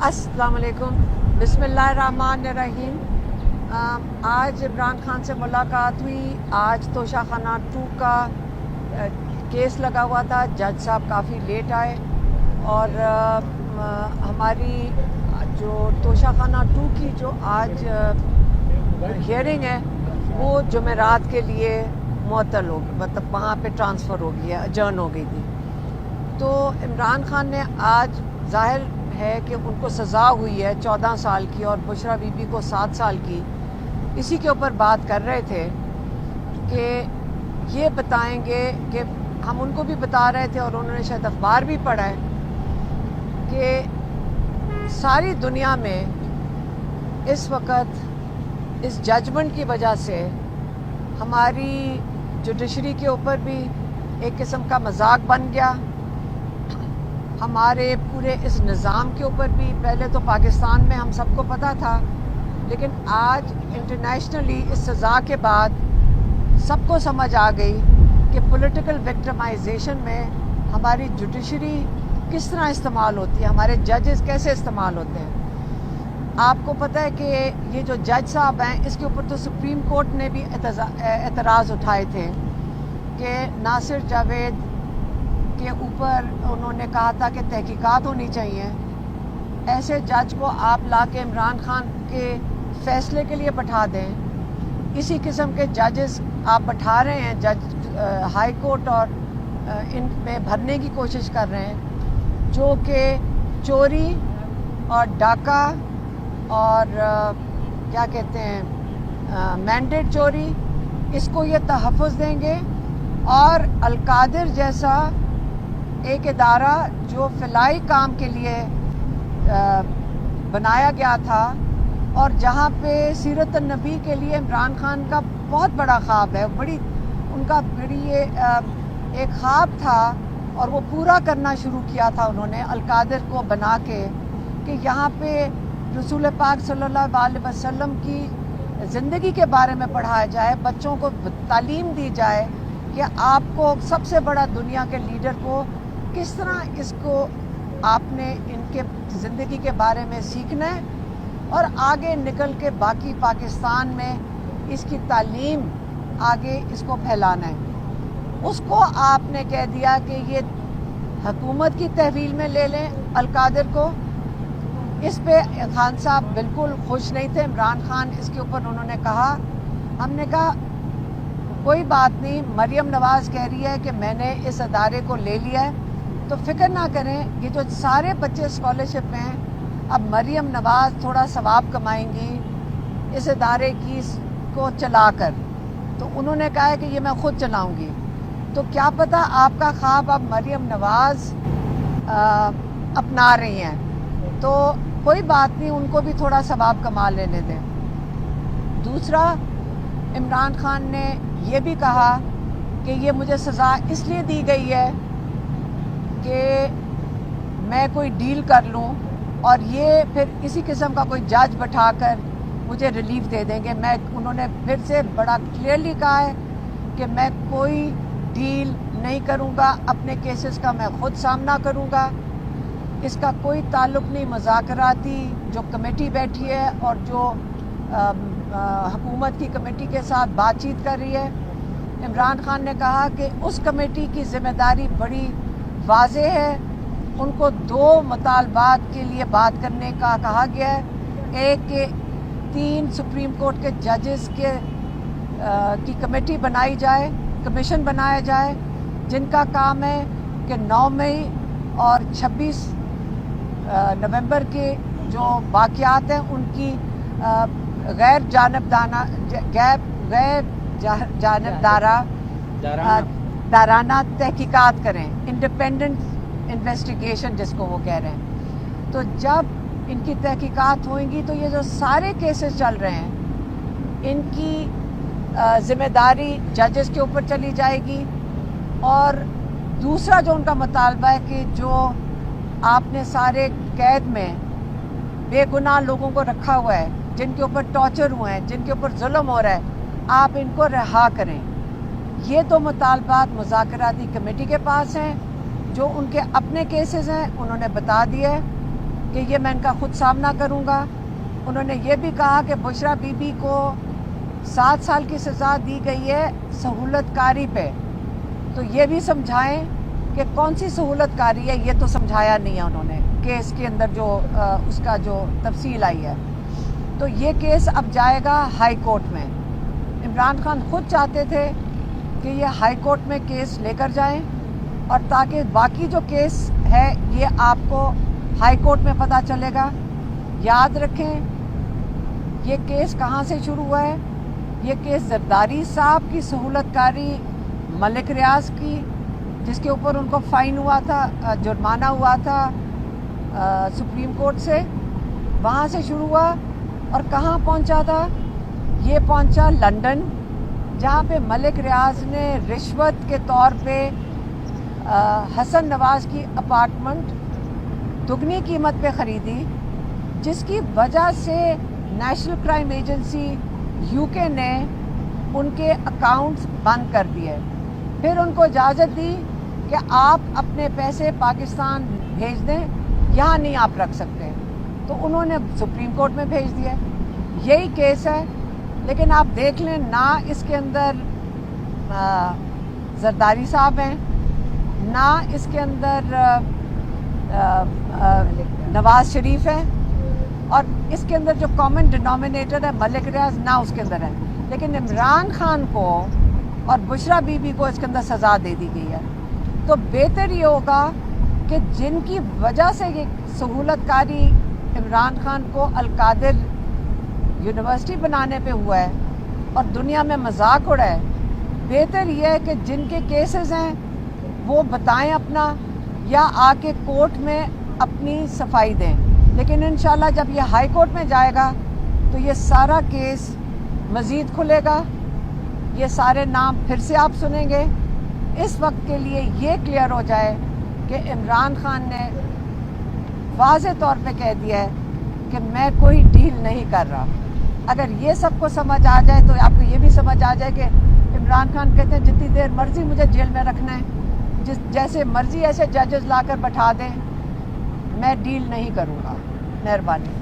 अस्सलाम वालेकुम, बिस्मिल्लाहिर्रहमानिर्रहीम। आज इमरान खान से मुलाकात हुई। आज तोशाखाना 2 का केस लगा हुआ था। जज साहब काफ़ी लेट आए और हमारी जो तोशाखाना 2 की जो आज हियरिंग है वो जुमेरात के लिए मुअत्तल हो गई, मतलब वहाँ पे ट्रांसफ़र हो गई है, अजर्न हो गई थी। तो इमरान खान ने आज ज़ाहिर है कि उनको सज़ा हुई है 14 साल की और बुशरा बीबी को 7 साल की। इसी के ऊपर बात कर रहे थे कि ये बताएंगे कि हम उनको भी बता रहे थे और उन्होंने शायद अखबार भी पढ़ा है कि सारी दुनिया में इस वक्त इस जजमेंट की वजह से हमारी जुडिशरी के ऊपर भी एक किस्म का मजाक बन गया। हमारे पूरे इस निज़ाम के ऊपर भी, पहले तो पाकिस्तान में हम सबको पता था, लेकिन आज इंटरनेशनली इस सज़ा के बाद सबको समझ आ गई कि पॉलिटिकल विक्टिमाइजेशन में हमारी जुडिशरी किस तरह इस्तेमाल होती है, हमारे जजेस कैसे इस्तेमाल होते हैं। आपको पता है कि ये जो जज साहब हैं, इसके ऊपर तो सुप्रीम कोर्ट ने भी एतराज़ उठाए थे कि नासिर जावेद के ऊपर उन्होंने कहा था कि तहकीकात होनी चाहिए। ऐसे जज को आप ला के इमरान खान के फैसले के लिए बैठा दें। इसी किस्म के जजेस आप बैठा रहे हैं, जज हाई कोर्ट और इन में भरने की कोशिश कर रहे हैं, जो कि चोरी और डाका और क्या कहते हैं मैंडेट चोरी, इसको ये तहफ़्फ़ुज़ देंगे। और अलकादिर जैसा एक इदारा जो फ़िलाई काम के लिए बनाया गया था और जहाँ पे सीरत नबी के लिए इमरान खान का बहुत बड़ा ख्वाब है, उनका बड़ी ये एक ख्वाब था और वो पूरा करना शुरू किया था उन्होंने अलकादिर को बना के कि यहाँ पे रसूल पाक सल्लल्लाहु अलैहि वसल्लम की ज़िंदगी के बारे में पढ़ाया जाए, बच्चों को तालीम दी जाए कि आपको सबसे बड़ा दुनिया के लीडर को किस तरह इसको आपने इनके ज़िंदगी के बारे में सीखना है और आगे निकल के बाकी पाकिस्तान में इसकी तालीम आगे इसको फैलाना है। उसको आपने कह दिया कि ये हुकूमत की तहवील में ले लें अलकादिर को। इस पे खान साहब बिल्कुल खुश नहीं थे। इमरान खान इसके ऊपर उन्होंने कहा, हमने कहा कोई बात नहीं, मरियम नवाज़ कह रही है कि मैंने इस अदारे को ले लिया है तो फ़िक्र ना करें, ये जो सारे बच्चे स्कॉलरशिप में हैं, अब मरियम नवाज़ थोड़ा सवाब कमाएंगी इस अदारे की को चलाकर। तो उन्होंने कहा है कि ये मैं ख़ुद चलाऊंगी। तो क्या पता आपका ख्वाब अब मरियम नवाज़ अपना रही हैं, तो कोई बात नहीं, उनको भी थोड़ा सवाब कमा लेने दें। दूसरा, इमरान खान ने ये भी कहा कि ये मुझे सज़ा इसलिए दी गई है कि मैं कोई डील कर लूं और ये फिर इसी किस्म का कोई जज बैठाकर मुझे रिलीफ दे देंगे। उन्होंने फिर से बड़ा क्लियरली कहा है कि मैं कोई डील नहीं करूंगा, अपने केसेस का मैं खुद सामना करूंगा। इसका कोई ताल्लुक़ नहीं मुज़ाकराती जो कमेटी बैठी है और जो हुकूमत की कमेटी के साथ बातचीत कर रही है। इमरान खान ने कहा कि उस कमेटी की ज़िम्मेदारी बड़ी वाज़े है, उनको 2 मुतालबात के लिए बात करने का कहा गया है। एक कि 3 सुप्रीम कोर्ट के जजेस की कमेटी बनाई जाए, कमीशन बनाया जाए, जिनका काम है कि 9 मई और 26 नवंबर के जो वाक़यात हैं उनकी गैर जानबदाराना तहकीकात करें, इंडिपेंडेंट इन्वेस्टिगेशन जिसको वो कह रहे हैं। तो जब इनकी तहकीकात होंगी तो ये जो सारे केसेस चल रहे हैं इनकी ज़िम्मेदारी जजेस के ऊपर चली जाएगी। और दूसरा जो उनका मुतालबा है कि जो आपने सारे कैद में बेगुनाह लोगों को रखा हुआ है, जिनके ऊपर टॉर्चर हुए हैं, जिनके ऊपर जुल्म हो रहा है, आप इनको रिहा करें। ये 2 मुतालबात मुज़ाकराती कमेटी के पास हैं, जो उनके अपने केसेस हैं उन्होंने बता दिया है। کہ یہ میں ان کا خود سامنا کروں گا۔ انہوں نے یہ بھی کہا کہ بشرا بی بی کو 7 سال کی سزا دی گئی ہے سہولت کاری پہ، تو یہ بھی سمجھائیں کہ کون سی سہولت کاری ہے، یہ تو سمجھایا نہیں ہے انہوں نے کیس کے اندر جو اس کا جو تفصیل آئی ہے۔ تو یہ کیس اب جائے گا ہائی کورٹ میں۔ عمران خان خود چاہتے تھے کہ یہ ہائی کورٹ میں کیس لے کر جائیں، اور تاکہ باقی جو کیس ہے یہ آپ کو ہائی کورٹ میں پتہ چلے گا۔ یاد رکھیں یہ کیس کہاں سے شروع ہوا ہے، یہ کیس زرداری صاحب کی سہولت کاری ملک ریاض کی، جس کے اوپر ان کو فائن ہوا تھا، جرمانہ ہوا تھا سپریم کورٹ سے، وہاں سے شروع ہوا اور کہاں پہنچا تھا، یہ پہنچا لندن، جہاں پہ ملک ریاض نے رشوت کے طور پہ حسن نواز کی اپارٹمنٹ دگنی قیمت پہ خریدی، جس کی وجہ سے نیشنل کرائم ایجنسی UK نے ان کے اکاؤنٹس بند کر دیے، پھر ان کو اجازت دی کہ آپ اپنے پیسے پاکستان بھیج دیں، یہاں نہیں آپ رکھ سکتے، تو انہوں نے سپریم کورٹ میں بھیج دیا۔ یہی کیس ہے، لیکن آپ دیکھ لیں نہ اس کے اندر زرداری صاحب ہیں، نہ اس کے اندر نواز شریف ہے، اور اس کے اندر جو کامن ڈینومینیٹر ہے ملک ریاض، نہ اس کے اندر ہے، لیکن عمران خان کو اور بشرا بی بی کو اس کے اندر سزا دے دی گئی ہے۔ تو بہتر یہ ہوگا کہ جن کی وجہ سے یہ سہولت کاری عمران خان کو القادر یونیورسٹی بنانے پہ ہوا ہے اور دنیا میں مذاق اڑا ہے، بہتر یہ ہے کہ جن کے کیسز ہیں وہ بتائیں اپنا، یا آ کے کورٹ میں اپنی صفائی دیں۔ لیکن انشاءاللہ جب یہ ہائی کورٹ میں جائے گا تو یہ سارا کیس مزید کھلے گا، یہ سارے نام پھر سے آپ سنیں گے۔ اس وقت کے لیے یہ کلیئر ہو جائے کہ عمران خان نے واضح طور پہ کہہ دیا ہے کہ میں کوئی ڈیل نہیں کر رہا۔ اگر یہ سب کو سمجھ آ جائے تو آپ کو یہ بھی سمجھ آ جائے کہ عمران خان کہتے ہیں جتنی دیر مرضی مجھے جیل میں رکھنا ہے، جیسے مرضی ایسے ججز لا کر بٹھا دیں، میں ڈیل نہیں کروں گا۔ مہربانی۔